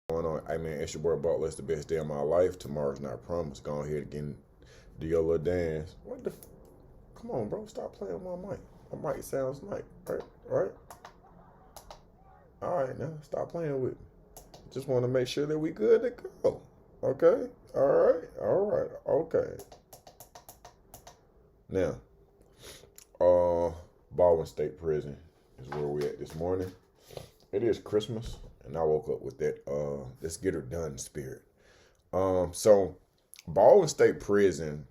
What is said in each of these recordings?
Going on? Hey man, it's your boy Baldwin. It's the best day of my life. Tomorrow's not promised. Go ahead again, do your little dance. What the? Come on, bro. Stop playing with my mic. My mic sounds nice. Right? Right? All right, now stop playing with me. Just want to make sure that we good to go. Okay? All right? All right. Okay. Now, Baldwin State Prison is where we at this morning. It is Christmas, and I woke up with that let's get her done spirit. So Baldwin State Prison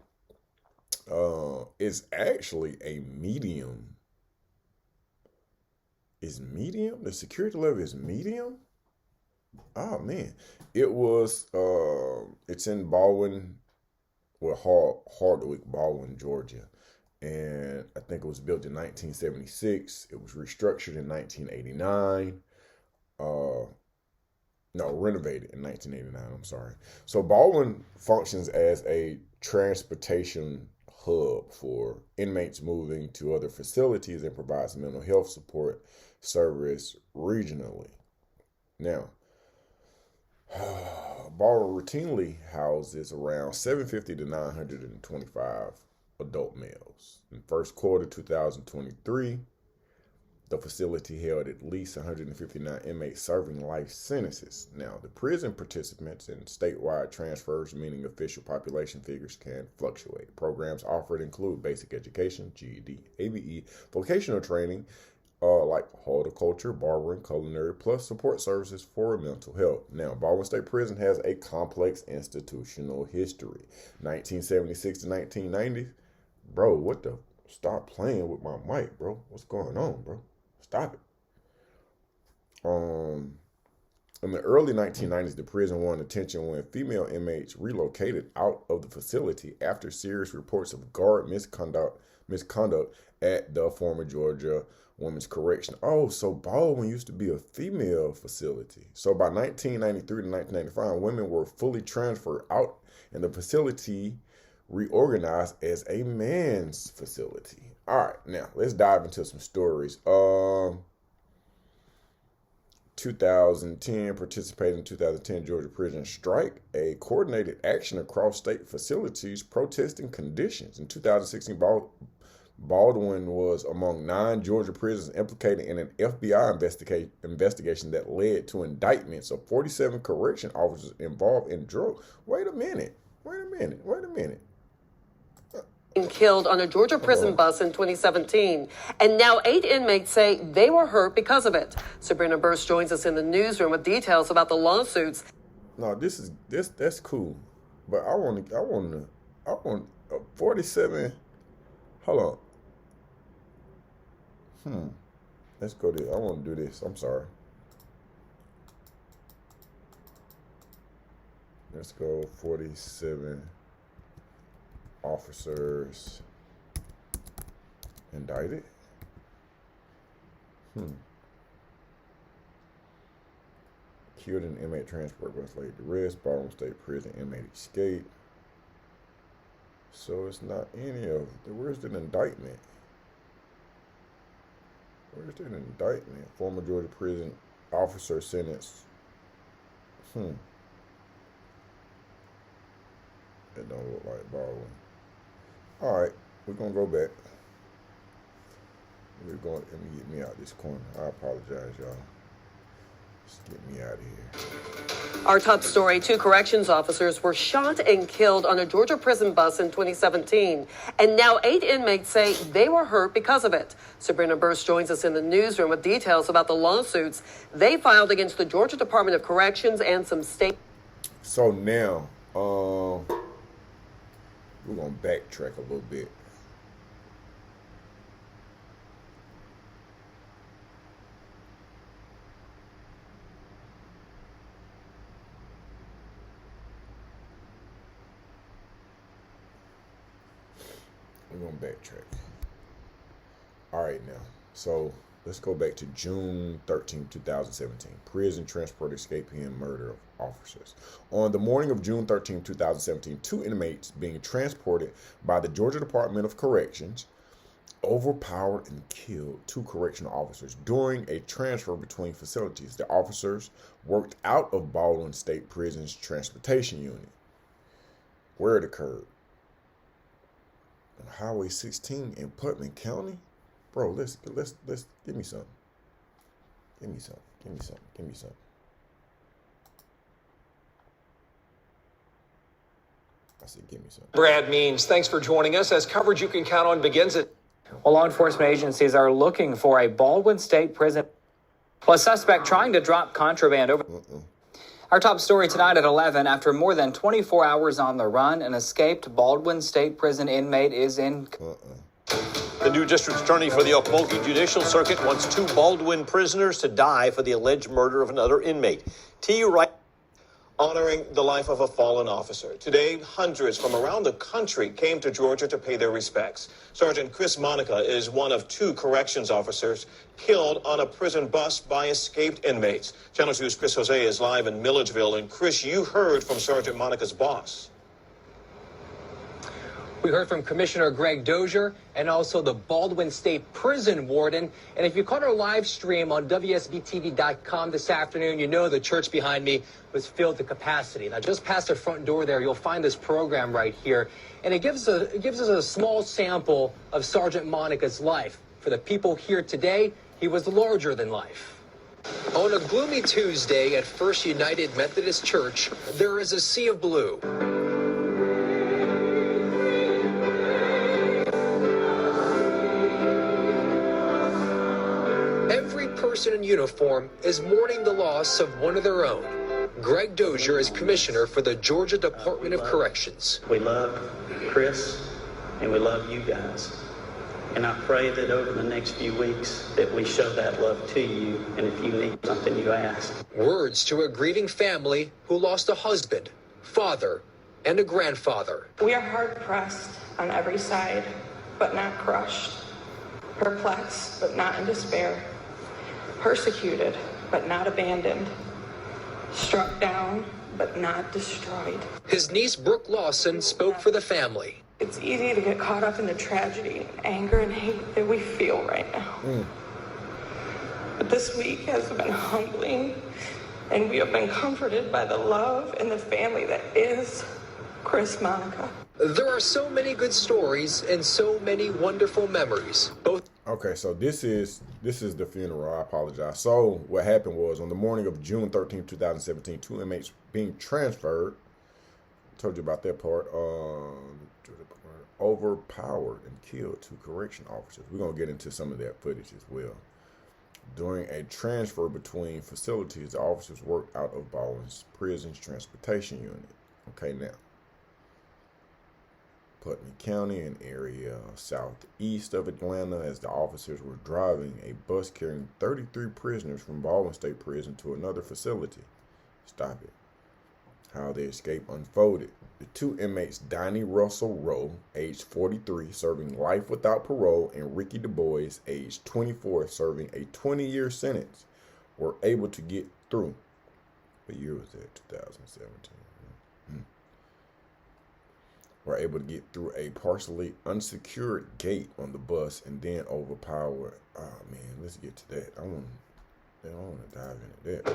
is actually a medium. Is medium? The security level is medium? Oh man. It was it's in Baldwin, Hardwick, Baldwin, Georgia. And I think it was built in 1976. It was restructured in 1989. No, renovated in 1989. I'm sorry. So Baldwin functions as a transportation hub for inmates moving to other facilities and provides mental health support service regionally. Now, Baldwin routinely houses around 750 to 925 adult males. In first quarter 2023, the facility held at least 159 inmates serving life sentences. Now, the prison participants in statewide transfers, meaning official population figures can fluctuate. Programs offered include basic education, GED, ABE, vocational training, like horticulture, barbering, culinary, plus support services for mental health. Now, Baldwin State Prison has a complex institutional history. 1976 to 1990. Bro, what the? Stop playing with my mic, bro. What's going on, bro? Stop it. In the early 1990s, the prison won attention when female inmates relocated out of the facility after serious reports of guard misconduct at the former Georgia Women's Correctional. Oh, so Baldwin used to be a female facility. So by 1993 to 1995, women were fully transferred out, and the facility reorganized as a man's facility. All right, now let's dive into some stories. 2010, participated in 2010 Georgia prison strike, a coordinated action across state facilities protesting conditions. In 2016, Baldwin was among 9 Georgia prisons implicated in an FBI investigation that led to indictments of 47 correction officers involved in drug. Wait a minute. Killed on a Georgia prison bus in 2017. And now 8 inmates say they were hurt because of it. Sabrina Burst joins us in the newsroom with details about the lawsuits. No, that's cool. But I want 47. Hold on. Let's go there. I want to do this. I'm sorry. Let's go 47 officers indicted. Killed in inmate transport bus laid to rest. Baldwin State Prison inmate escape. So it's not any of the. Where's the indictment? Former Georgia prison officer sentenced. It don't look like Baldwin. All right, we're gonna go back. Let me get me out this corner. I apologize, y'all. Just get me out of here. Our top story, 2 corrections officers were shot and killed on a Georgia prison bus in 2017. And now 8 inmates say they were hurt because of it. Sabrina Burst joins us in the newsroom with details about the lawsuits they filed against the Georgia Department of Corrections and some state. So now, we're going to backtrack a little bit. All right, now. So let's go back to June 13, 2017. Prison transport escaping and murder of officers. On the morning of June 13, 2017, 2 inmates being transported by the Georgia Department of Corrections overpowered and killed 2 correctional officers during a transfer between facilities. The officers worked out of Baldwin State Prison's transportation unit, where it occurred on Highway 16 in Putnam County. Bro, let's give me some. Give me some. Give me some. Give me some. I said, give me some. Brad Means, thanks for joining us as coverage you can count on begins at. Well, law enforcement agencies are looking for a Baldwin State Prison. A suspect trying to drop contraband over. Our top story tonight at 11. After more than 24 hours on the run, an escaped Baldwin State Prison inmate is in. The new district attorney for the Okmulgee Judicial Circuit wants 2 Baldwin prisoners to die for the alleged murder of another inmate. T. Wright. Honoring the life of a fallen officer. Today, hundreds from around the country came to Georgia to pay their respects. Sergeant Chris Monica is one of 2 corrections officers killed on a prison bus by escaped inmates. Channel 2's Chris Jose is live in Milledgeville. And Chris, you heard from Sergeant Monica's boss. We heard from Commissioner Greg Dozier and also the Baldwin State Prison warden. And if you caught our live stream on WSBTV.com this afternoon, you know the church behind me was filled to capacity. Now, just past the front door there, you'll find this program right here. And it gives us a small sample of Sergeant Monica's life. For the people here today, he was larger than life. On a gloomy Tuesday at First United Methodist Church, there is a sea of blue. Every person in uniform is mourning the loss of one of their own. Greg Dozier is commissioner for the Georgia Department of Corrections. We love Chris and we love you guys. And I pray that over the next few weeks that we show that love to you. And if you need something, you ask. Words to a grieving family who lost a husband, father, and a grandfather. We are hard pressed on every side, but not crushed. Perplexed, but not in despair. Persecuted, but not abandoned. Struck down, but not destroyed. His niece, Brooke Lawson, spoke for the family. It's easy to get caught up in the tragedy, anger, and hate that we feel right now. But this week has been humbling, and we have been comforted by the love and the family that is Chris Monica. There are so many good stories and so many wonderful memories. Okay, so this is the funeral. I apologize. So what happened was on the morning of June 13, 2017, 2 inmates being transferred. Told you about that part. Overpowered and killed 2 correction officers. We're gonna get into some of that footage as well. During a transfer between facilities, the officers worked out of Baldwin's Prison's transportation unit. Okay, now. Putnam County, an area southeast of Atlanta, as the officers were driving a bus carrying 33 prisoners from Baldwin State Prison to another facility. Stop it. How the escape unfolded. The 2 inmates, Donnie Russell Rowe, age 43, serving life without parole, and Ricky Du Bois, age 24, serving a 20-year sentence, were able to get through. What year was that? 2017. Were able to get through a partially unsecured gate on the bus and then overpowered. Oh man, let's get to that. I want to dive into that.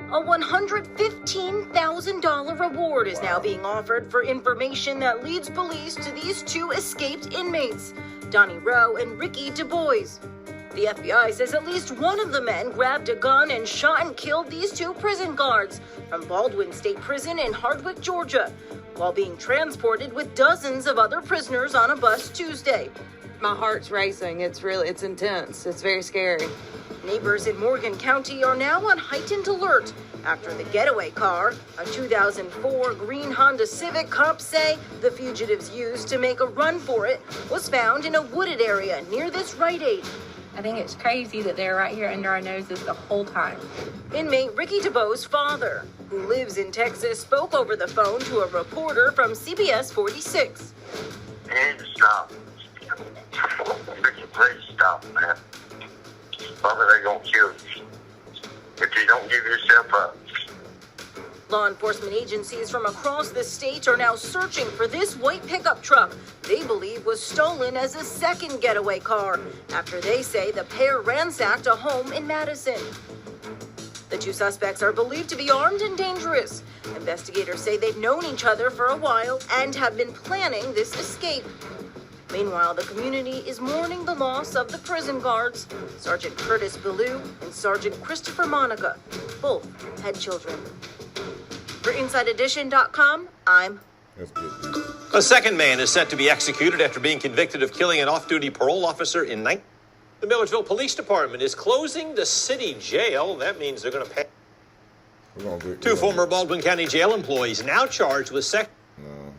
A $115,000 reward is now being offered for information that leads police to these 2 escaped inmates, Donnie Rowe and Ricky Du Bois. The FBI says at least one of the men grabbed a gun and shot and killed these 2 prison guards from Baldwin State Prison in Hardwick, Georgia, while being transported with dozens of other prisoners on a bus Tuesday. My heart's racing. It's intense. It's very scary. Neighbors in Morgan County are now on heightened alert after the getaway car, a 2004 green Honda Civic, cops say the fugitives used to make a run for it, was found in a wooded area near this Rite Aid. I think it's crazy that they're right here under our noses the whole time. Inmate Ricky Du Bois' father, who lives in Texas, spoke over the phone to a reporter from CBS 46. They need to stop. Ricky, please stop, man. Mother, they're going to kill you. If you don't give yourself up. Law enforcement agencies from across the state are now searching for this white pickup truck they believe was stolen as a second getaway car after they say the pair ransacked a home in Madison. The two suspects are believed to be armed and dangerous. Investigators say they've known each other for a while and have been planning this escape. Meanwhile, the community is mourning the loss of the prison guards, Sergeant Curtis Billue and Sergeant Christopher Monica. Both had children. For InsideEdition.com, I'm... A second man is set to be executed after being convicted of killing an off-duty parole officer in The Millersville Police Department is closing the city jail. That means they're going to pay. Two former Baldwin County jail employees now charged with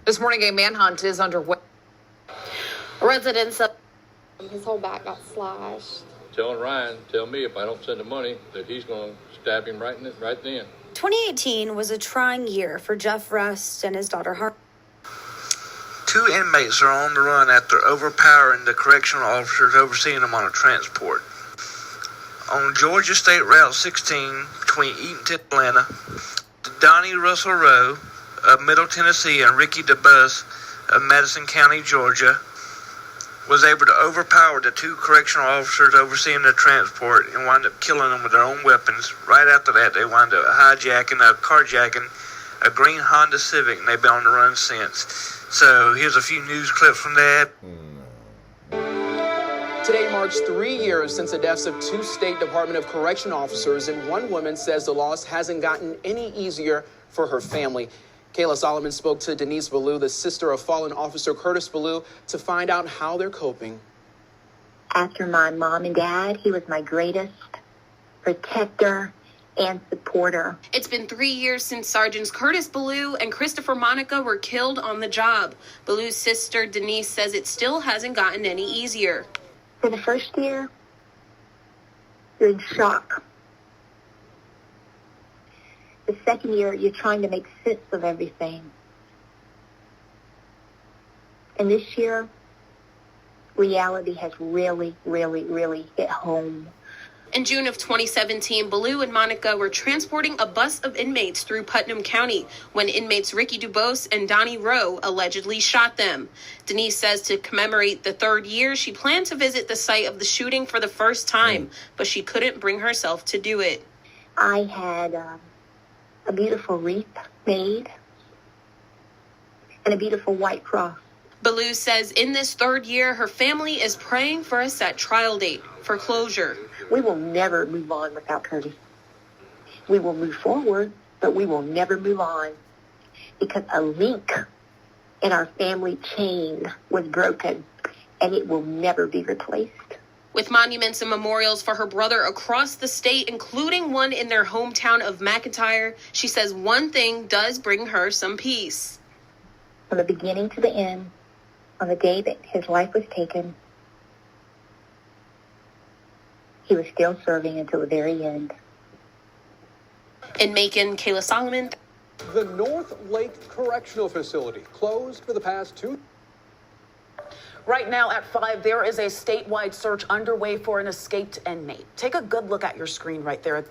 This morning, a manhunt is underway. Residents of his whole back got slashed. Telling Ryan, tell me if I don't send the money that he's going to stab him right then. 2018 was a trying year for Jeff Rust and his daughter Har. 2 inmates are on the run after overpowering the correctional officers overseeing them on a transport. On Georgia State Route 16 between Eatonton and Atlanta, Donnie Russell Rowe of Middle Tennessee and Ricky DeBus of Madison County, Georgia, was able to overpower the 2 correctional officers overseeing the transport and wound up killing them with their own weapons. Right after that, they wound up carjacking a green Honda Civic, and they've been on the run since. So here's a few news clips from that. Today marks 3 years since the deaths of 2 State Department of Correction officers, and one woman says the loss hasn't gotten any easier for her family. Kayla Solomon spoke to Denise Billue, the sister of fallen officer Curtis Billue, to find out how they're coping. After my mom and dad, he was my greatest protector and supporter. It's been 3 years since Sergeants Curtis Billue and Christopher Monica were killed on the job. Billue's sister Denise says it still hasn't gotten any easier. For the first year, you're in shock. The second year, you're trying to make sense of everything. And this year, reality has really, really, really hit home. In June of 2017, Billue and Monica were transporting a bus of inmates through Putnam County when inmates Ricky DuBose and Donnie Rowe allegedly shot them. Denise says to commemorate the 3rd year, she planned to visit the site of the shooting for the first time, but she couldn't bring herself to do it. I had a beautiful wreath made and a beautiful white cross. Billue says in this 3rd year, her family is praying for a set trial date for closure. We will never move on without Curtis. We will move forward, but we will never move on because a link in our family chain was broken and it will never be replaced. With monuments and memorials for her brother across the state, including one in their hometown of McIntyre, she says one thing does bring her some peace. From the beginning to the end, on the day that his life was taken, he was still serving until the very end. In Macon, Kayla Solomon. The North Lake Correctional Facility closed for the past 2. Right now at 5, there is a statewide search underway for an escaped inmate. Take a good look at your screen right there.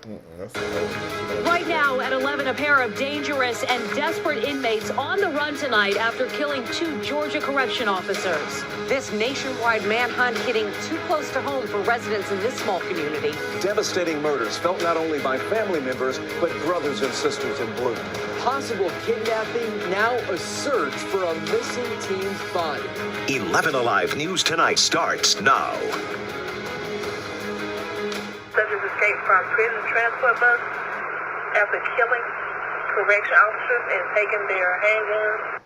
Right now at 11, a pair of dangerous and desperate inmates on the run tonight after killing 2 Georgia correction officers. This nationwide manhunt hitting too close to home for residents in this small community. Devastating murders felt not only by family members, but brothers and sisters in blue. Possible kidnapping, now a search for a missing teen's body. 11 Alive News Tonight starts now. Subjects escaped from prison transport bus after killing correction officers and taking their handguns.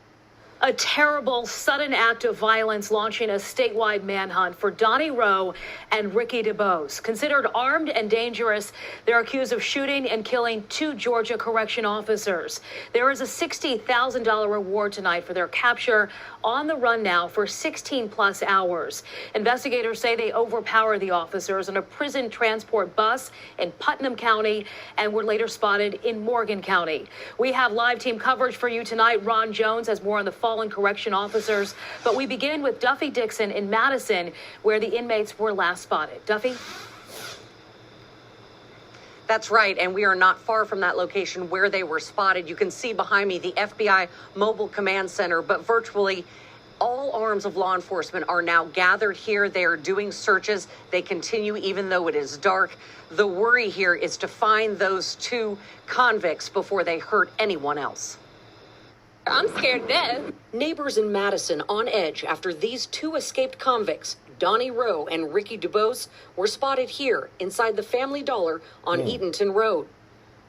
A terrible, sudden act of violence launching a statewide manhunt for Donnie Rowe and Ricky DeBose. Considered armed and dangerous, they're accused of shooting and killing 2 Georgia correction officers. There is a $60,000 reward tonight for their capture, on the run now for 16-plus hours. Investigators say they overpowered the officers on a prison transport bus in Putnam County and were later spotted in Morgan County. We have live team coverage for you tonight. Ron Jones has more on the fallen correction officers, but we begin with Duffy Dixon in Madison, where the inmates were last spotted. Duffy? That's right, and we are not far from that location where they were spotted. You can see behind me the FBI Mobile Command Center, but virtually all arms of law enforcement are now gathered here. They are doing searches. They continue even though it is dark. The worry here is to find those two convicts before they hurt anyone else. I'm scared to death. Neighbors in Madison on edge after these two escaped convicts, Donnie Rowe and Ricky DuBose, were spotted here inside the Family Dollar on Eatonton Road.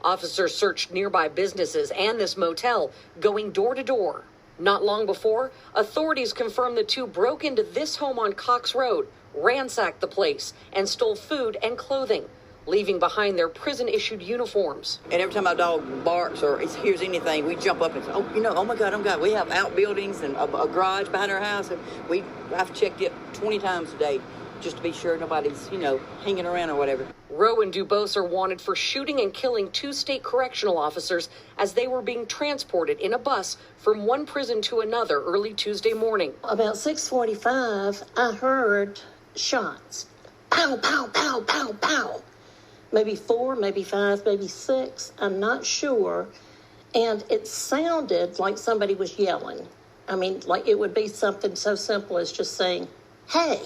Officers searched nearby businesses and this motel, going door to door. Not long before, authorities confirmed the two broke into this home on Cox Road, ransacked the place, and stole food and clothing, leaving behind their prison-issued uniforms. And every time my dog barks or hears anything, we jump up and say, oh my God, we have outbuildings and a garage behind our house. And I've checked it 20 times a day just to be sure nobody's, hanging around or whatever. Rowe and DuBose are wanted for shooting and killing two state correctional officers as they were being transported in a bus from one prison to another early Tuesday morning. About 6:45, I heard shots. Pow, pow, pow, pow, pow. Maybe 4, maybe 5, maybe 6. I'm not sure. And it sounded like somebody was yelling. I mean, like it would be something so simple as just saying, hey.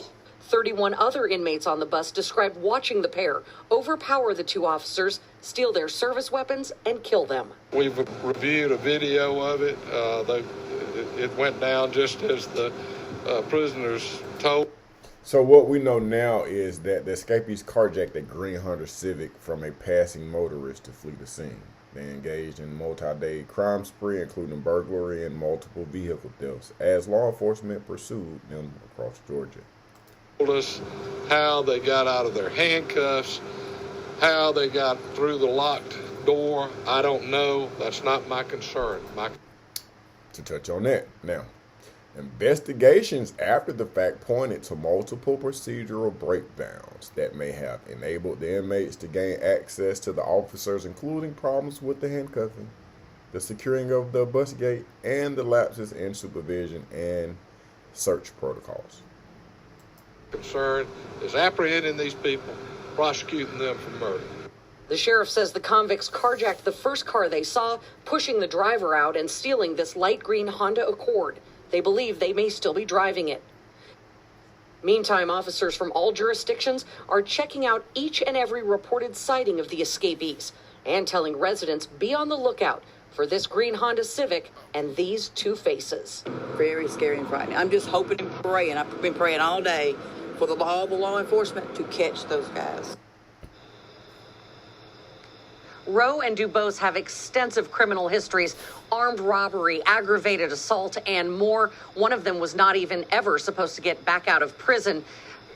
31 other inmates on the bus described watching the pair overpower the two officers, steal their service weapons, and kill them. We've reviewed a video of it. It went down just as the prisoners told. So what we know now is that the escapees carjacked a green Honda Civic from a passing motorist to flee the scene. They engaged in a multi-day crime spree, including burglary and multiple vehicle thefts, as law enforcement pursued them across Georgia. Told us how they got out of their handcuffs, how they got through the locked door. I don't know. That's not my concern. To touch on that now. Investigations after the fact pointed to multiple procedural breakdowns that may have enabled the inmates to gain access to the officers, including problems with the handcuffing, the securing of the bus gate, and the lapses in supervision and search protocols. Concern is apprehending these people, prosecuting them for murder. The sheriff says the convicts carjacked the first car they saw, pushing the driver out and stealing this light green Honda Accord. They believe they may still be driving it. Meantime, officers from all jurisdictions are checking out each and every reported sighting of the escapees and telling residents be on the lookout for this green Honda Civic and these two faces. Very scary and frightening. I'm just hoping and praying. I've been praying all day for all the law enforcement to catch those guys. Rowe and DuBose have extensive criminal histories, armed robbery, aggravated assault, and more. One of them was not even ever supposed to get back out of prison.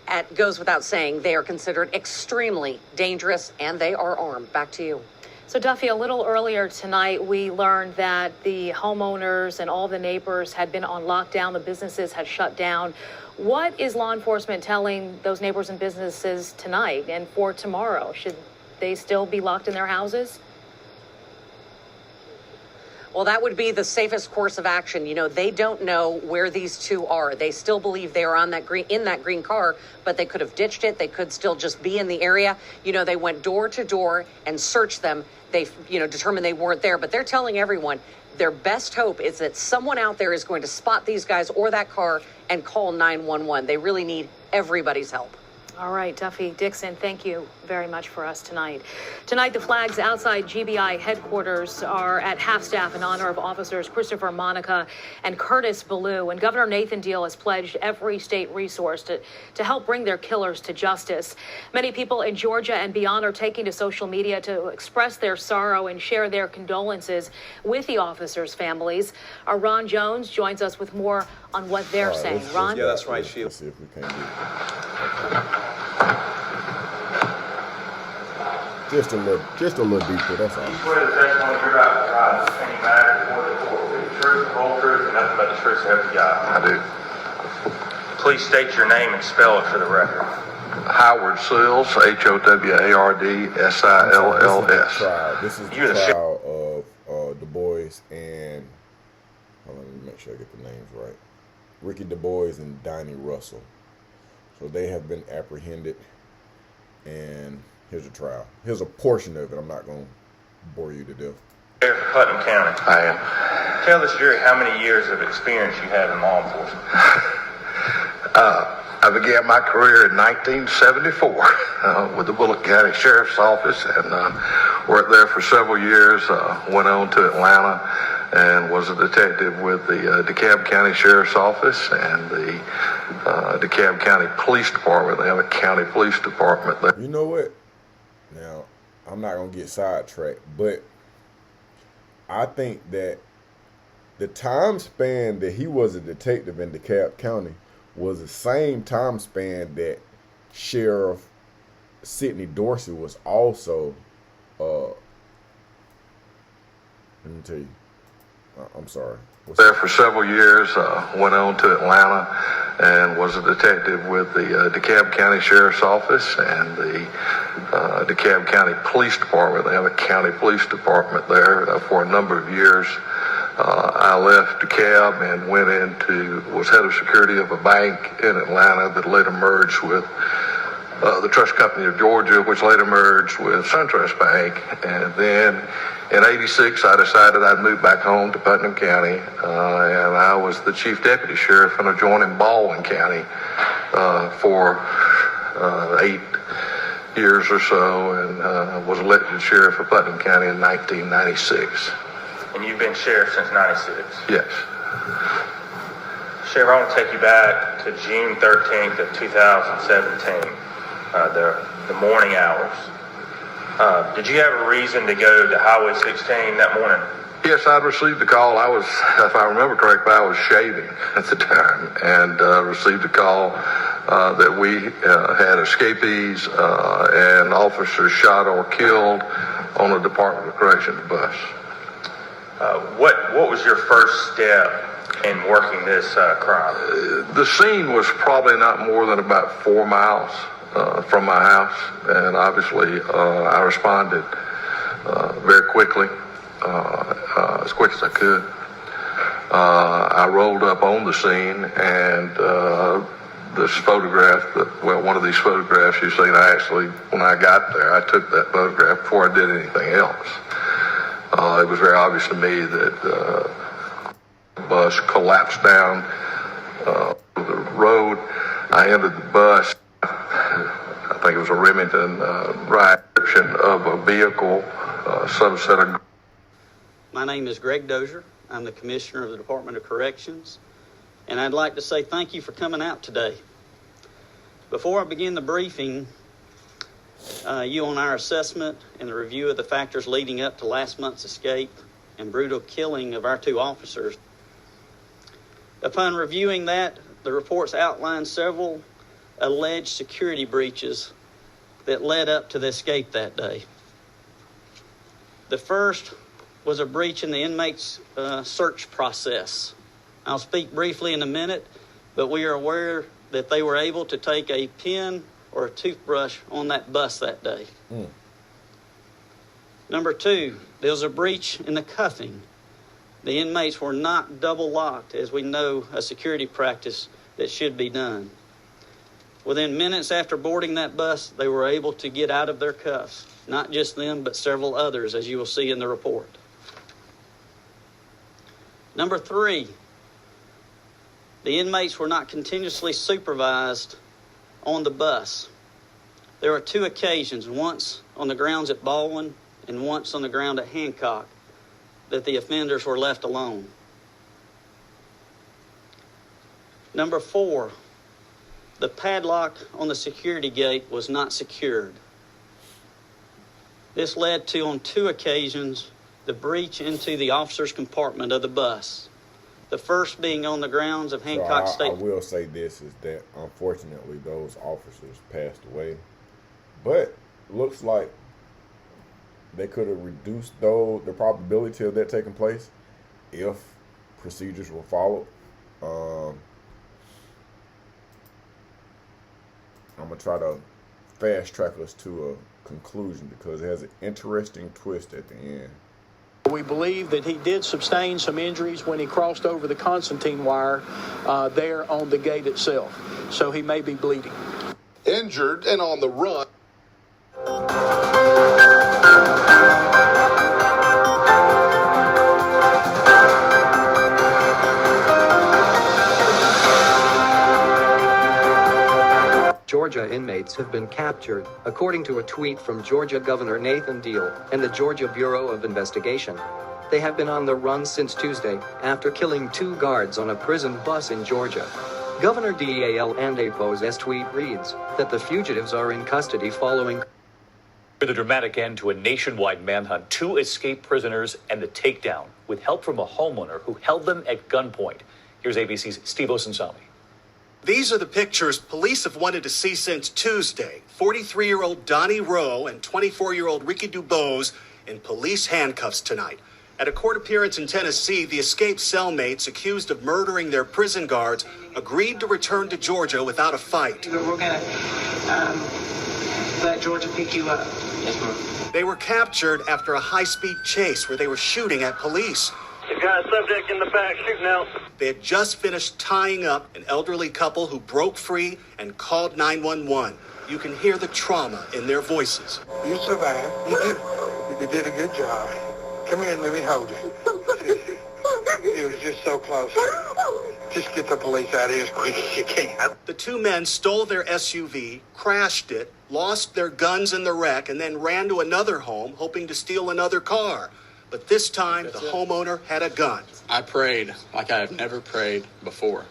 It goes without saying, they are considered extremely dangerous, and they are armed. Back to you. So, Duffy, a little earlier tonight, we learned that the homeowners and all the neighbors had been on lockdown. The businesses had shut down. What is law enforcement telling those neighbors and businesses tonight and for tomorrow? Should they still be locked in their houses? Well, that would be the safest course of action. They don't know where these two are. They still believe they are in that green car, but they could have ditched it. They could still just be in the area. They went door to door and searched them. They, determined they weren't there, but they're telling everyone their best hope is that someone out there is going to spot these guys or that car and call 911. They really need everybody's help. All right, Duffy Dixon, thank you very much for us tonight. Tonight, the flags outside GBI headquarters are at half-staff in honor of officers Christopher, Monica, and Curtis Billue. And Governor Nathan Deal has pledged every state resource to help bring their killers to justice. Many people in Georgia and beyond are taking to social media to express their sorrow and share their condolences with the officers' families. Our Ron Jones joins us with more on what they're saying. Ron? Yeah, that's right, Sheila. Let's see if we can do it. Just a little deeper, that's all. You swear the testimony you're about to provide in any matter before the court will be the truth, the whole truth, and nothing but the truth, so help you God. I do. Please state your name and spell it for the record. Howard Sills, Howardsills. This is the trial of Du Bois and, hold on, let me make sure I get the names right. Ricky Du Bois and Donnie Russell. So they have been apprehended, and Here's a trial. Here's a portion of it. I'm not going to bore you to death. Sheriff of Putnam County. I am. Tell this jury how many years of experience you have in law enforcement. I began my career in 1974 with the Bullock County Sheriff's Office and worked there for several years. Went on to Atlanta and was a detective with the DeKalb County Sheriff's Office and the DeKalb County Police Department. They have a county police department there. You know what? Now, I'm not going to get sidetracked, but I think that the time span that he was a detective in DeKalb County was the same time span that Sheriff Sidney Dorsey was also, let me tell you, I'm sorry. There for several years, went on to Atlanta and was a detective with the DeKalb County Sheriff's Office and the DeKalb County Police Department. They have a county police department there for a number of years. I left DeKalb and was head of security of a bank in Atlanta that later merged with the Trust Company of Georgia, which later merged with SunTrust Bank. And then in '86, I decided I'd move back home to Putnam County, and I was the chief deputy sheriff in adjoining Baldwin County for 8 years or so, and was elected sheriff of Putnam County in 1996. And you've been sheriff since '96? Yes. Sheriff, I want to take you back to June 13th of 2017, the morning hours. Did you have a reason to go to Highway 16 that morning? Yes, I'd received a call. If I remember correctly, I was shaving at the time and received a call that we had escapees and officers shot or killed on a Department of Corrections bus. What was your first step in working this crime? The scene was probably not more than about 4 miles from my house, and obviously I responded very quickly, as quick as I could. I rolled up on the scene, and this photograph, one of these photographs you've seen, when I got there, I took that photograph before I did anything else. It was very obvious to me that the bus collapsed down the road. I entered the bus. I think it was a Remington ride of a vehicle, subset of. My name is Greg Dozier. I'm the Commissioner of the Department of Corrections, and I'd like to say thank you for coming out today. Before I begin the briefing, you on our assessment and the review of the factors leading up to last month's escape and brutal killing of our 2 officers. Upon reviewing that, the reports outline several alleged security breaches that led up to the escape that day. The first was a breach in the inmate's search process. I'll speak briefly in a minute, but we are aware that they were able to take a pen or a toothbrush on that bus that day. Number 2, there was a breach in the cuffing. The inmates were not double locked, as we know a security practice that should be done. Within minutes after boarding that bus, they were able to get out of their cuffs. Not just them, but several others, as you will see in the report. Number 3, the inmates were not continuously supervised on the bus. There were 2 occasions, once on the grounds at Baldwin and once on the ground at Hancock, that the offenders were left alone. Number 4, the padlock on the security gate was not secured. This led to, on 2 occasions, the breach into the officer's compartment of the bus. The first being on the grounds of Hancock State. I will say this, is that unfortunately those officers passed away. But looks like they could have reduced the probability of that taking place if procedures were followed. I'm going to try to fast track us to a conclusion because it has an interesting twist at the end. We believe that he did sustain some injuries when he crossed over the Constantine wire there on the gate itself. So he may be bleeding. Injured and on the run. Georgia inmates have been captured, according to a tweet from Georgia Governor Nathan Deal and the Georgia Bureau of Investigation. They have been on the run since Tuesday, after killing 2 guards on a prison bus in Georgia. Governor Deal Andapo's tweet reads that the fugitives are in custody following The dramatic end to a nationwide manhunt, 2 escaped prisoners, and the takedown, with help from a homeowner who held them at gunpoint. Here's ABC's Steve Osunsami. These are the pictures police have wanted to see since Tuesday. 43-year-old Donnie Rowe and 24-year-old Ricky Dubose in police handcuffs tonight. At a court appearance in Tennessee, the escaped cellmates accused of murdering their prison guards agreed to return to Georgia without a fight. We're going to let Georgia pick you up. Yes, ma'am. They were captured after a high-speed chase where they were shooting at police. You've got a subject in the back shooting out. They had just finished tying up an elderly couple who broke free and called 911. You can hear the trauma in their voices. You survived. You did a good job. Come here and let me hold you. It was just so close. Just get the police out of here as quick as you can. The 2 men stole their SUV, crashed it, lost their guns in the wreck, and then ran to another home hoping to steal another car. But this time, the homeowner had a gun. I prayed like I have never prayed before.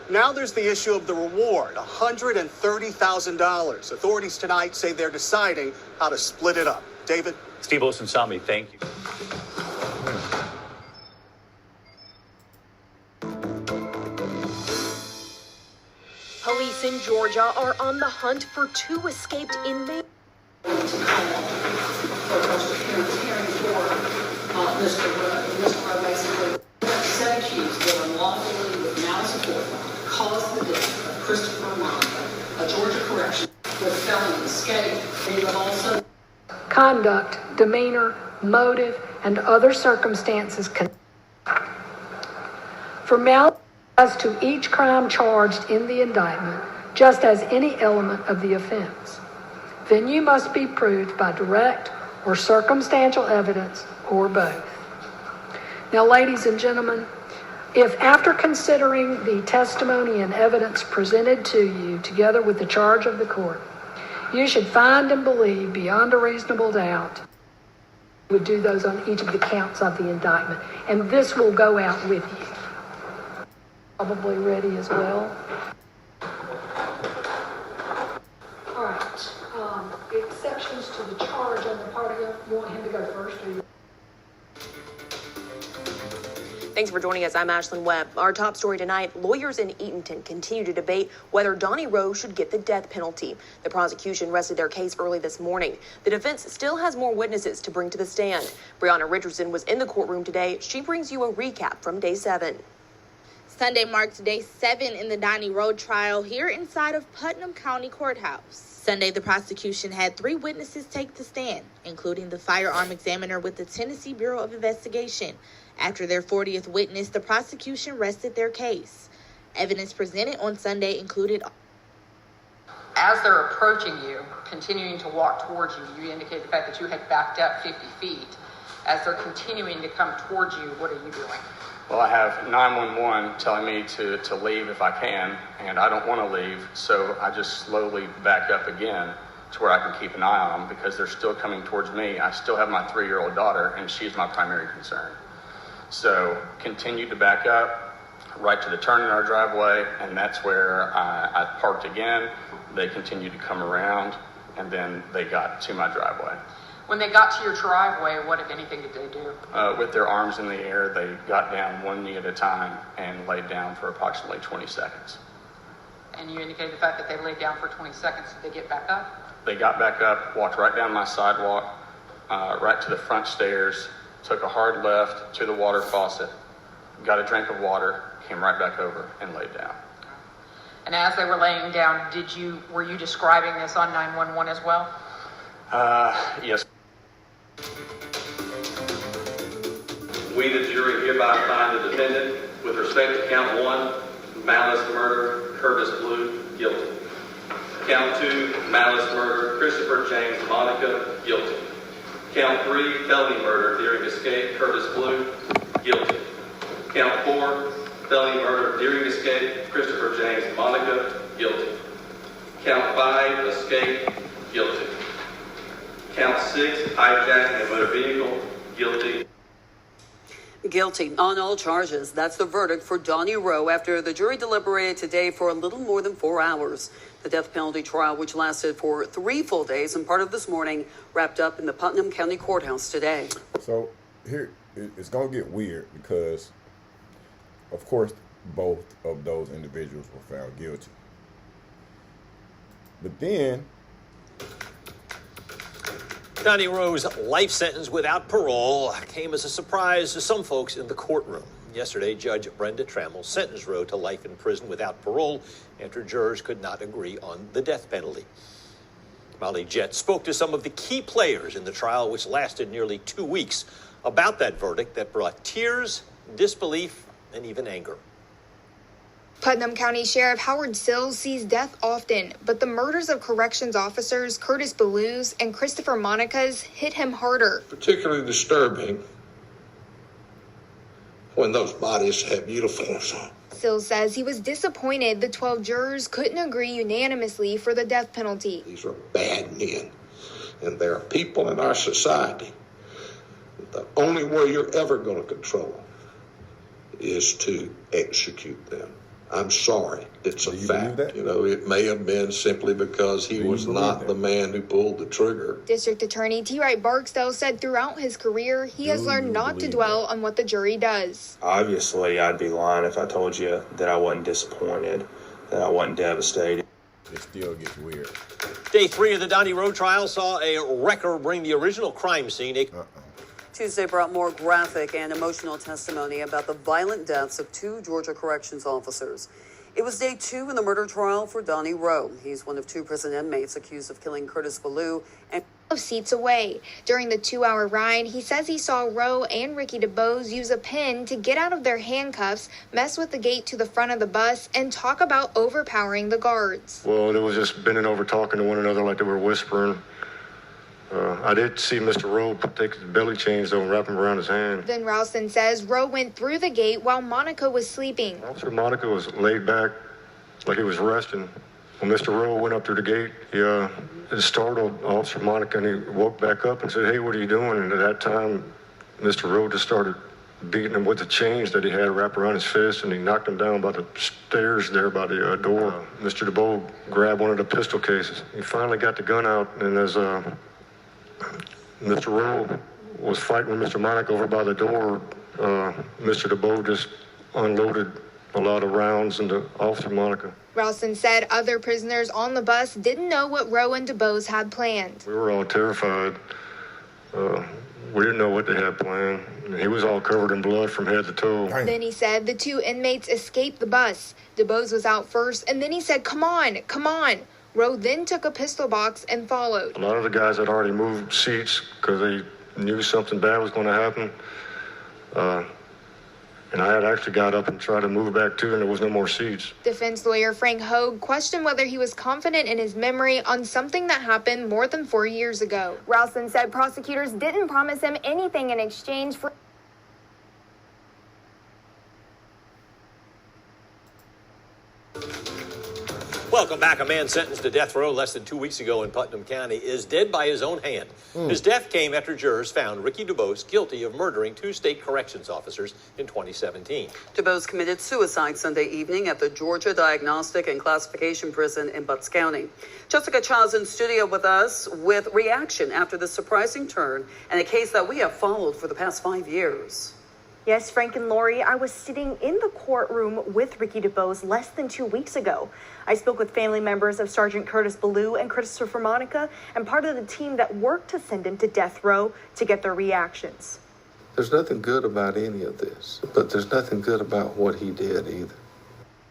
Now there's the issue of the reward, $130,000. Authorities tonight say they're deciding how to split it up. David? Steve Osunsami, thank you. Police in Georgia are on the hunt for 2 escaped inmates. Mr. Rowe basically set accused that unlawfully with malice aforethought caused the death of Christopher Monica, a Georgia correctional with felony escape. They have also conduct, demeanor, motive, and other circumstances for malice as to each crime charged in the indictment, just as any element of the offense. Venue must be proved by direct or circumstantial evidence or both. Now, ladies and gentlemen, if after considering the testimony and evidence presented to you together with the charge of the court, you should find and believe beyond a reasonable doubt, you would do those on each of the counts of the indictment, and this will go out with you. Probably ready as well. All right. Exceptions to the charge on the part of you want him to go first, or you? Thanks for joining us. I'm Ashlyn Webb. Our top story tonight, lawyers in Eatonton continue to debate whether Donnie Rowe should get the death penalty. The prosecution rested their case early this morning. The defense still has more witnesses to bring to the stand. Brianna Richardson was in the courtroom today. She brings you a recap from day 7. Sunday marked day 7 in the Donnie Rowe trial here inside of Putnam County Courthouse. Sunday, the prosecution had 3 witnesses take the stand, including the firearm examiner with the Tennessee Bureau of Investigation. After their 40th witness, the prosecution rested their case. Evidence presented on Sunday included... As they're approaching you, continuing to walk towards you, you indicate the fact that you had backed up 50 feet. As they're continuing to come towards you, what are you doing? Well, I have 911 telling me to leave if I can, and I don't want to leave, so I just slowly back up again to where I can keep an eye on them because they're still coming towards me. I still have my 3-year-old daughter, and she's my primary concern. So continued to back up right to the turn in our driveway, and that's where I parked again. They continued to come around, and then they got to my driveway. When they got to your driveway, what, if anything, did they do? With their arms in the air, they got down one knee at a time and laid down for approximately 20 seconds. And you indicated the fact that they laid down for 20 seconds. Did they get back up? They got back up, walked right down my sidewalk, right to the front stairs, took a hard left to the water faucet, got a drink of water, came right back over and laid down. And as they were laying down, were you describing this on 911 as well? Yes. We, the jury, hereby find the defendant, with respect to count 1, malice murder, Curtis Billue, guilty. Count 2, malice murder, Christopher James Monica, guilty. Count 3, felony murder, during escape, Curtis Billue, guilty. Count 4, felony murder, during escape, Christopher James Monica, guilty. Count 5, escape, guilty. Count 6, hijacking a motor vehicle, guilty. Guilty on all charges. That's the verdict for Donnie Rowe after the jury deliberated today for a little more than 4 hours. The death penalty trial, which lasted for 3 full days and part of this morning, wrapped up in the Putnam County Courthouse today. So here, it's going to get weird because, of course, both of those individuals were found guilty. But then Donnie Rowe's life sentence without parole came as a surprise to some folks in the courtroom. Yesterday, Judge Brenda Trammell sentenced Rowe to life in prison without parole after jurors could not agree on the death penalty. Molly Jett spoke to some of the key players in the trial, which lasted nearly 2 weeks, about that verdict that brought tears, disbelief, and even anger. Putnam County Sheriff Howard Sills sees death often, but the murders of corrections officers Curtis Billue's and Christopher Monica's hit him harder. Particularly disturbing when those bodies have uniforms on. Sills says he was disappointed the 12 jurors couldn't agree unanimously for the death penalty. These are bad men, and there are people in our society that the only way you're ever going to control is to execute them. I'm sorry, it's a fact. You know, it may have been simply because he was not the man who pulled the trigger. District Attorney T. Wright Barksdale said throughout his career, he has learned not to dwell on what the jury does. Obviously, I'd be lying if I told you that I wasn't disappointed, that I wasn't devastated. It still gets weird. Day 3 of the Donnie Rowe trial saw a wrecker bring the original crime scene. Tuesday brought more graphic and emotional testimony about the violent deaths of 2 Georgia corrections officers. It was day 2 in the murder trial for Donnie Rowe. He's one of 2 prison inmates accused of killing Curtis Billue and seats away. During the 2-hour ride, he says he saw Rowe and Ricky DeBose use a pin to get out of their handcuffs, mess with the gate to the front of the bus, and talk about overpowering the guards. Well, it was just bending over talking to one another like they were whispering. I did see Mr. Rowe take his belly chains though and wrap them around his hand. Then Ralston says Rowe went through the gate while Monica was sleeping. Officer Monica was laid back like he was resting. When Mr. Rowe went up through the gate, it startled Officer Monica, and he woke back up and said, "Hey, what are you doing?" And at that time, Mr. Rowe just started beating him with the chains that he had wrapped around his fist, and he knocked him down by the stairs there by the door. Mr. DeBose grabbed one of the pistol cases. He finally got the gun out, and as Mr. Rowe was fighting with Mr. Monica over by the door, Mr. DeBose just unloaded a lot of rounds into Officer Monica. Ralston said other prisoners on the bus didn't know what Rowe and DeBose had planned. We were all terrified. We didn't know what they had planned. He was all covered in blood from head to toe. Then he said the 2 inmates escaped the bus. DeBose was out first, and then he said, "Come on, come on." Rowe then took a pistol box and followed. A lot of the guys had already moved seats because they knew something bad was going to happen. And I had actually got up and tried to move back too, and there was no more seats. Defense lawyer Frank Hogue questioned whether he was confident in his memory on something that happened more than 4 years ago. Ralston said prosecutors didn't promise him anything in exchange for... Welcome back. A man sentenced to death row less than 2 weeks ago in Putnam County is dead by his own hand. His death came after jurors found Ricky DeBose guilty of murdering 2 state corrections officers in 2017. DeBose committed suicide Sunday evening at the Georgia Diagnostic and Classification Prison in Butts County. Jessica Chaw's in studio with us with reaction after the surprising turn and a case that we have followed for the past 5 years. Yes, Frank and Lori, I was sitting in the courtroom with Ricky DeBose less than 2 weeks ago. I spoke with family members of Sergeant Curtis Billue and Christopher Monica and part of the team that worked to send him to death row to get their reactions. There's nothing good about any of this, but there's nothing good about what he did either.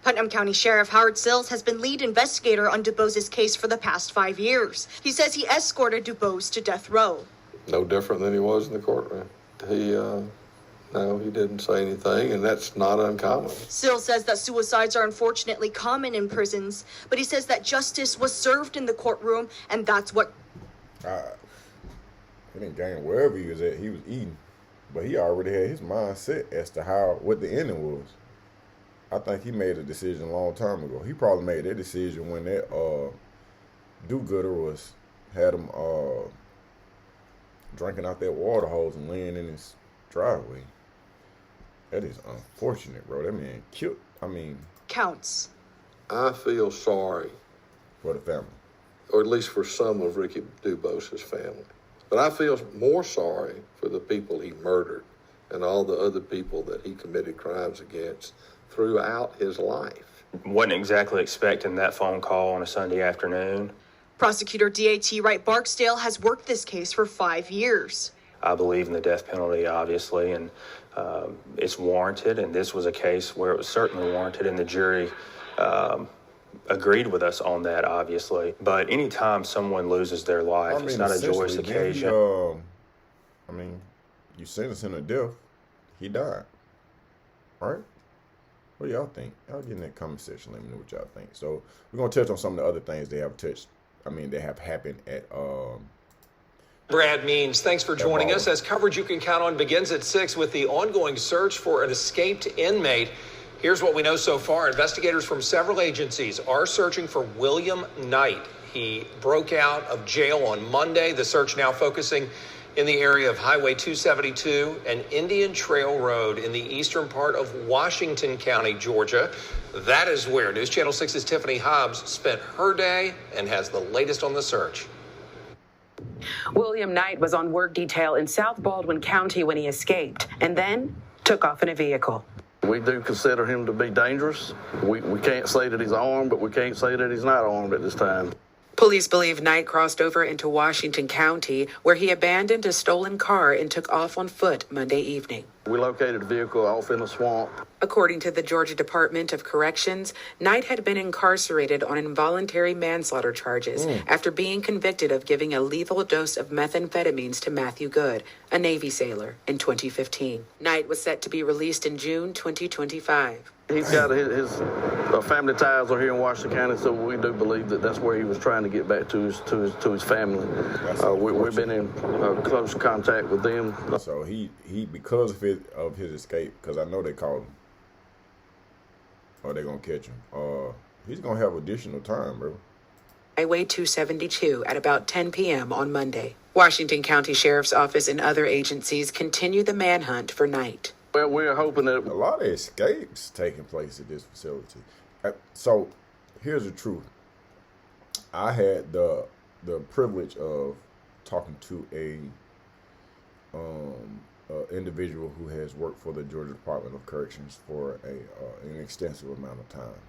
Putnam County Sheriff Howard Sills has been lead investigator on DeBose's case for the past 5 years. He says he escorted DeBose to death row. No different than he was in the courtroom. No, he didn't say anything, and that's not uncommon. Sills says that suicides are unfortunately common in prisons, but he says that justice was served in the courtroom, and that's what... He didn't gain wherever he was at. He was eating, but he already had his mind set as to what the ending was. I think he made a decision a long time ago. He probably made that decision when that do-gooder had him drinking out that water hose and laying in his driveway. That is unfortunate, bro. That man killed. Counts. I feel sorry for the family, or at least for some of Ricky Dubos's family. But I feel more sorry for the people he murdered and all the other people that he committed crimes against throughout his life. Wasn't exactly expecting that phone call on a Sunday afternoon. Prosecutor D.A.T. Wright Barksdale has worked this case for 5 years. I believe in the death penalty, obviously, and it's warranted, and this was a case where it was certainly warranted, and the jury agreed with us on that, obviously. But anytime someone loses their life, it's not a joyous occasion. You sentence him to death, he died, right? What do y'all think? Y'all get in that comment section. Let me know what y'all think. So we're gonna touch on some of the other things they have happened at Brad Means, thanks for joining us as coverage you can count on begins at 6 with the ongoing search for an escaped inmate. Here's what we know so far. Investigators from several agencies are searching for William Knight. He broke out of jail on Monday. The search now focusing in the area of Highway 272 and Indian Trail Road in the eastern part of Washington County, Georgia. That is where News Channel 6's Tiffany Hobbs spent her day and has the latest on the search. William Knight was on work detail in South Baldwin County when he escaped and then took off in a vehicle. We do consider him to be dangerous. We can't say that he's armed, but we can't say that he's not armed at this time. Police believe Knight crossed over into Washington County, where he abandoned a stolen car and took off on foot Monday evening. We located the vehicle off in a swamp. According to the Georgia Department of Corrections, Knight had been incarcerated on involuntary manslaughter charges after being convicted of giving a lethal dose of methamphetamines to Matthew Good, a Navy sailor, in 2015. Knight was set to be released in June 2025. He's got his family ties are here in Washington County, so we do believe that that's where he was trying to get back to his family. We've been in close contact with them. So he because of his escape, because I know they called him, or they're gonna catch him. He's gonna have additional time, bro. Highway 272 at about 10 p.m. on Monday. Washington County Sheriff's Office and other agencies continue the manhunt for Knight. Well, we're hoping that a lot of escapes taking place at this facility. So, here's the truth. I had the privilege of talking to a individual who has worked for the Georgia Department of Corrections for an extensive amount of time.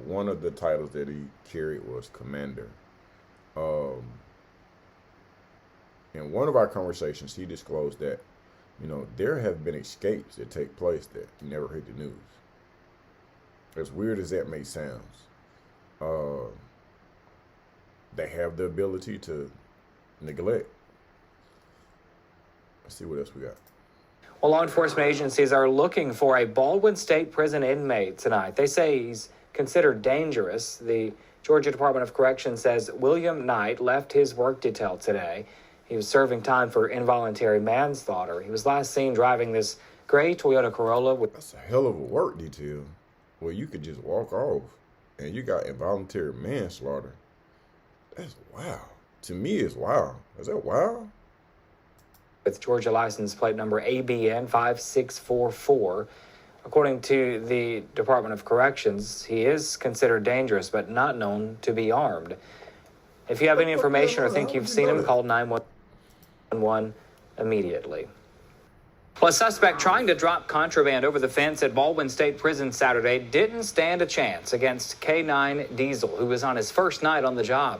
One of the titles that he carried was commander. In one of our conversations, he disclosed that there have been escapes that take place that you never heard the news. As weird as that may sound, they have the ability to neglect. Let's see what else we got. Well, law enforcement agencies are looking for a Baldwin State Prison inmate tonight. They say he's considered dangerous. The Georgia Department of Corrections says William Knight left his work detail today. He was serving time for involuntary manslaughter. He was last seen driving this gray Toyota Corolla. That's a hell of a work detail. Well, you could just walk off and you got involuntary manslaughter. That's wow. To me, it's wow. Is that wow? With Georgia license plate number ABN 5644. According to the Department of Corrections, he is considered dangerous but not known to be armed. If you have any information or think you've seen him, call 911 immediately. Well, a suspect trying to drop contraband over the fence at Baldwin State Prison Saturday didn't stand a chance against K9 Diesel, who was on his first night on the job.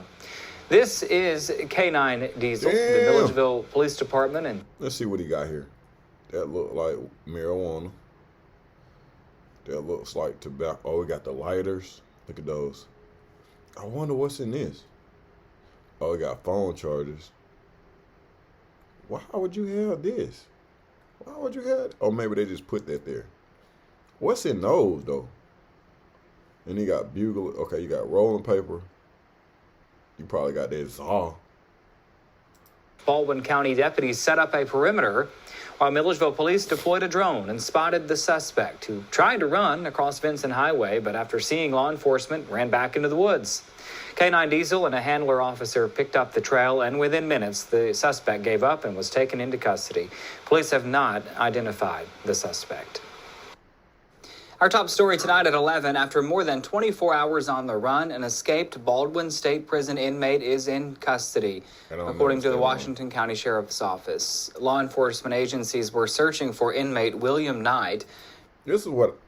This is K9 Diesel, the Milledgeville Police Department. And let's see what he got here. That looked like marijuana. That looks like tobacco. Oh, we got the lighters. Look at those. I wonder what's in this. Oh, we got phone chargers. Why would you have this? Why would you have? Oh, maybe they just put that there. What's in those though? And you got bugle. Okay, you got rolling paper. You probably got that saw. Baldwin County deputies set up a perimeter while Milledgeville police deployed a drone and spotted the suspect who tried to run across Vincent Highway, but after seeing law enforcement, ran back into the woods. K-9 Diesel and a handler officer picked up the trail, and within minutes, the suspect gave up and was taken into custody. Police have not identified the suspect. Our top story tonight at 11. After more than 24 hours on the run, an escaped Baldwin State Prison inmate is in custody, according to the Washington County Sheriff's Office. Law enforcement agencies were searching for inmate William Knight. This is what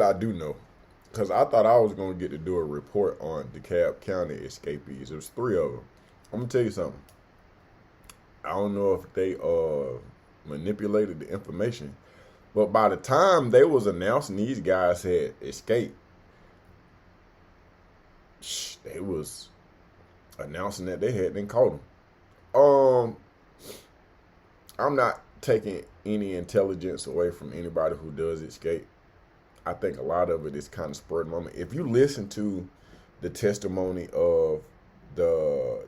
I do know, because I thought I was going to get to do a report on DeKalb County escapees. There's 3 of them. I'm going to tell you something. I don't know if they manipulated the information, but by the time they was announcing these guys had escaped, they was announcing that they had been caught them. I'm not taking any intelligence away from anybody who does escape. I think a lot of it is kind of spur of the moment. If you listen to the testimony of the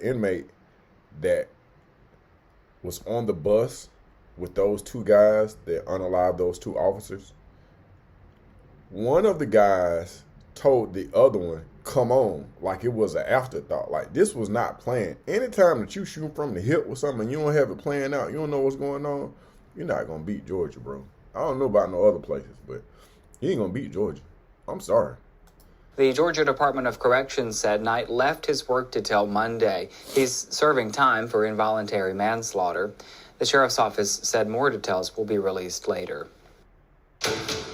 inmate that was on the bus with those 2 guys that unalived those 2 officers, one of the guys told the other one, come on, like it was an afterthought. Like, this was not planned. Anytime that you shoot from the hip with something and you don't have it planned out, you don't know what's going on, you're not going to beat Georgia, bro. I don't know about no other places, but you ain't going to beat Georgia. I'm sorry. The Georgia Department of Corrections said Knight left his work detail Monday. He's serving time for involuntary manslaughter. The sheriff's office said more details will be released later.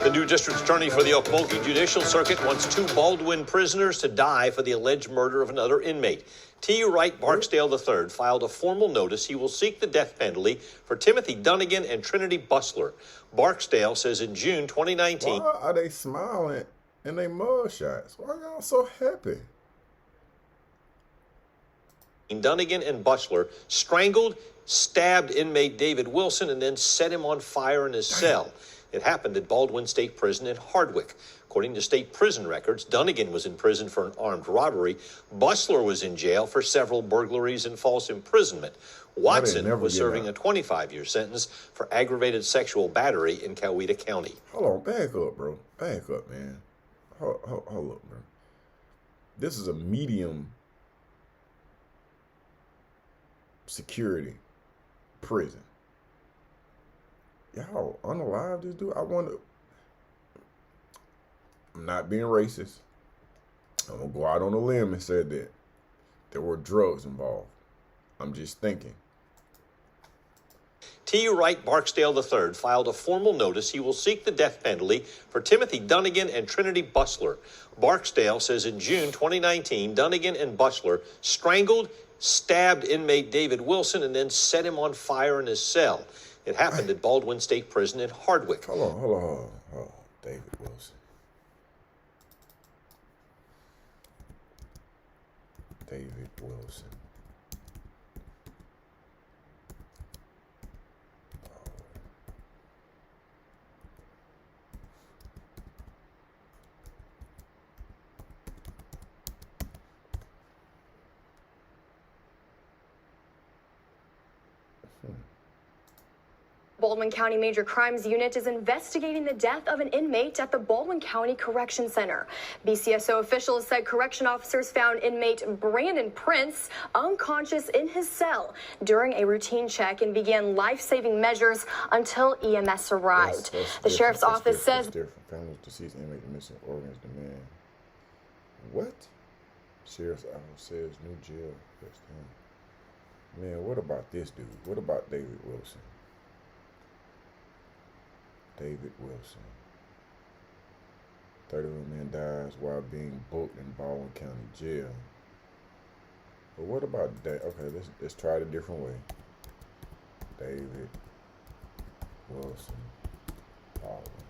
The new district attorney for the Okmulgee Judicial Circuit wants 2 Baldwin prisoners to die for the alleged murder of another inmate. T. Wright Barksdale III filed a formal notice he will seek the death penalty for Timothy Dunnigan and Trinity Bustler. Barksdale says in June 2019... Why are they smiling and they mug shots? Why are y'all so happy? Dunnigan and Bustler strangled, stabbed inmate David Wilson, and then set him on fire in his cell. It happened at Baldwin State Prison in Hardwick. According to state prison records, Dunnigan was in prison for an armed robbery. Bustler was in jail for several burglaries and false imprisonment. Watson was serving a 25-year sentence for aggravated sexual battery in Coweta County. Hold on, back up, bro. Back up, man. Hold up, bro. This is a medium security prison. Y'all unalive this dude? I'm not being racist. I'm going to go out on a limb and say that there were drugs involved. I'm just thinking. T. Wright Barksdale III filed a formal notice he will seek the death penalty for Timothy Dunnigan and Trinity Bustler. Barksdale says in June 2019, Dunnigan and Bustler strangled, stabbed inmate David Wilson, and then set him on fire in his cell. It happened at Baldwin State Prison in Hardwick. Hold on. David Wilson. David Wilson. Baldwin County Major Crimes Unit is investigating the death of an inmate at the Baldwin County Correction Center. BCSO officials said correction officers found inmate Brandon Prince unconscious in his cell during a routine check and began life-saving measures until EMS arrived. The sheriff's office says families deceased inmate missing organs demand. What? Sheriff's office says new jail. Man, what about this dude? What about David Wilson? David Wilson. 31 man dies while being booked in Baldwin County Jail. But what about that? Okay, let's try it a different way. David Wilson, Baldwin.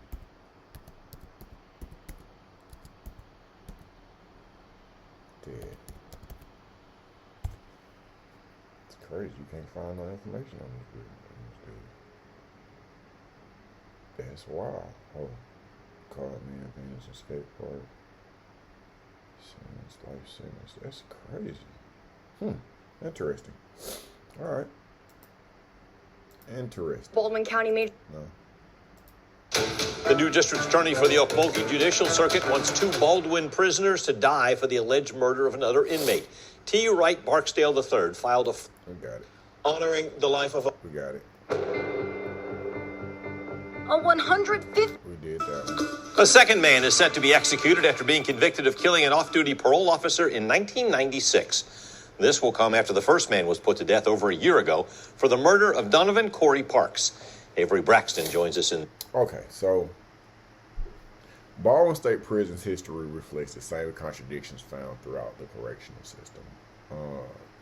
Dead. It's crazy. You can't find no information on this dude. That's wild. Oh, caught man, Venus escape part. Sentence, life sentence. That's crazy. Interesting. All right. Interesting. Baldwin County Major. No. The new district attorney for the Okmulgee Judicial Circuit wants 2 Baldwin prisoners to die for the alleged murder of another inmate. T. Wright Barksdale III filed a... We got it. Honoring the life of a... We got it. A 150... We did that. A second man is set to be executed after being convicted of killing an off-duty parole officer in 1996. This will come after the first man was put to death over a year ago for the murder of Donovan Corey Parks. Avery Braxton joins us in... Okay, so Baldwin State Prison's history reflects the same contradictions found throughout the correctional system.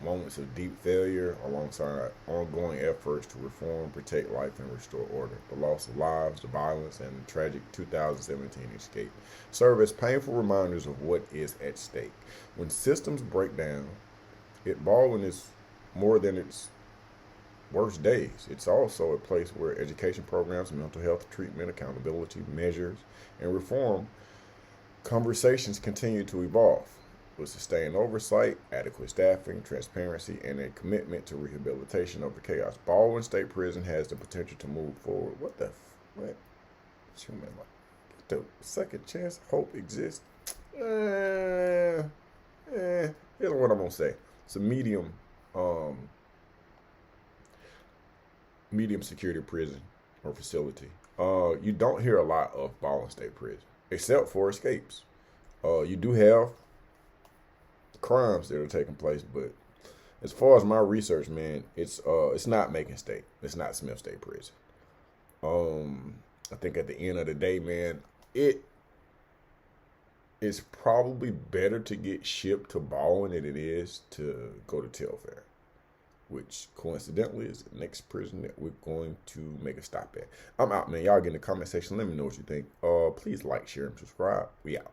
Moments of deep failure alongside ongoing efforts to reform, protect life, and restore order. The loss of lives, the violence, and the tragic 2017 escape serve as painful reminders of what is at stake. When systems break down, Baldwin is more than its worst days. It's also a place where education programs, mental health treatment, accountability measures, and reform conversations continue to evolve. With sustained oversight, adequate staffing, transparency, and a commitment to rehabilitation over chaos, Baldwin State Prison has the potential to move forward. What? Human life. The second chance, hope exists. Here's what I'm gonna say. It's a medium security prison or facility. You don't hear a lot of Baldwin State Prison, except for escapes. You do have crimes that are taking place, but as far as my research, man, it's not Macon State. It's not Smith State Prison. I think at the end of the day, man, it is probably better to get shipped to Baldwin than it is to go to Telfair, which coincidentally is the next prison that we're going to make a stop at. I'm out, man. Y'all get in the comment section. Let me know what you think. Please like, share, and subscribe. We out.